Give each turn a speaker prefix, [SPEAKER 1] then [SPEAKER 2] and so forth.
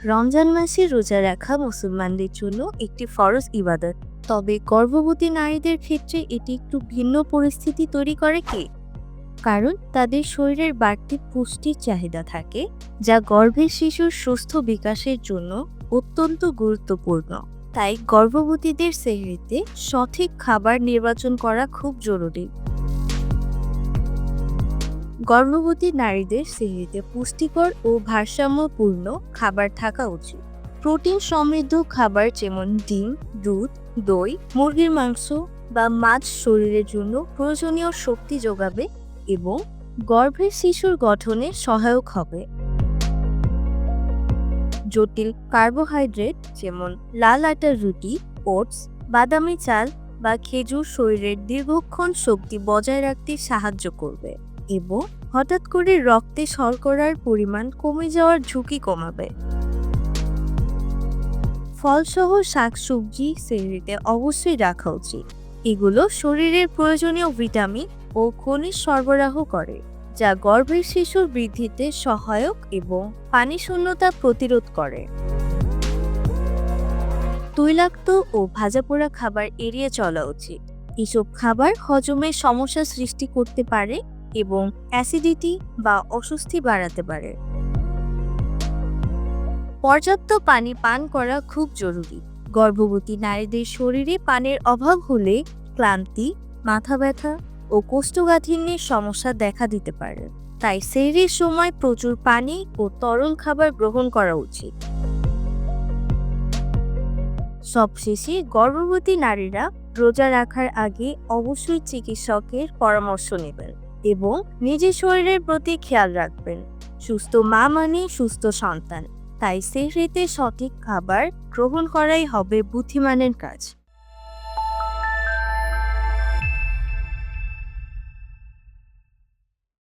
[SPEAKER 1] রমজান মাসে রোজা রাখা মুসলমানদের জন্য একটি ফরজ ইবাদত। তবে গর্ভবতী নারীদের ক্ষেত্রে এটি একটু ভিন্ন পরিস্থিতি তৈরি করে কি? কারণ তাদের শরীরের বাড়তি পুষ্টির চাহিদা থাকে, যা গর্ভের শিশুর সুস্থ বিকাশের জন্য অত্যন্ত গুরুত্বপূর্ণ। তাই গর্ভবতীদের সেহরিতে সঠিক খাবার নির্বাচন করা খুব জরুরি। গর্ভবতী নারীদের সেহরিতে পুষ্টিকর ও ভারসাম্যপূর্ণ খাবার থাকা উচিত। প্রোটিন সমৃদ্ধ খাবার যেমন ডিম, দুধ, দই, মুরগির মাংস বা মাছ শরীরের জন্য প্রয়োজনীয় শক্তি যোগাবে এবং গর্ভের শিশুর গঠনে সহায়ক হবে। জটিল কার্বোহাইড্রেট যেমন লাল আটার রুটি, ওটস, বাদামি চাল বা খেজুর শরীরের দীর্ঘক্ষণ শক্তি বজায় রাখতে সাহায্য করবে এবং হঠাৎ করে রক্তে শর্করার পরিমাণ কমে যাওয়ার ঝুঁকি কমাবে। ফলসহ শাকসবজি সেহরিতে অবশ্যই রাখা উচিত। এগুলো শরীরের প্রয়োজনীয় ভিটামিন ও খনিজ সরবরাহ করে, যা গর্ভের শিশুর বৃদ্ধিতে সহায়ক এবং পানি শূন্যতা প্রতিরোধ করে। তৈলাক্ত ও ভাজাপোড়া খাবার এড়িয়ে চলা উচিত। এসব খাবার হজমের সমস্যা সৃষ্টি করতে পারে এবং অ্যাসিডিটি বা অস্বস্তি বাড়াতে পারে। পর্যাপ্ত পানি পান করা খুব জরুরি। গর্ভবতী নারীদের শরীরে পানির অভাব হলে ক্লান্তি, মাথা ব্যথা ও কোষ্ঠকাঠিন্যের সমস্যা দেখা দিতে পারে। তাই সেহরির সময় প্রচুর পানি ও তরল খাবার গ্রহণ করা উচিত। সবশেষে গর্ভবতী নারীরা রোজা রাখার আগে অবশ্যই চিকিৎসকের পরামর্শ নেবেন এবং নিজের শরীরের প্রতি খেয়াল রাখবেন। সুস্থ মা মানে সুস্থ সন্তান। তাই সেহরিতে সঠিক খাবার গ্রহণ করাই হবে বুদ্ধিমানের কাজ।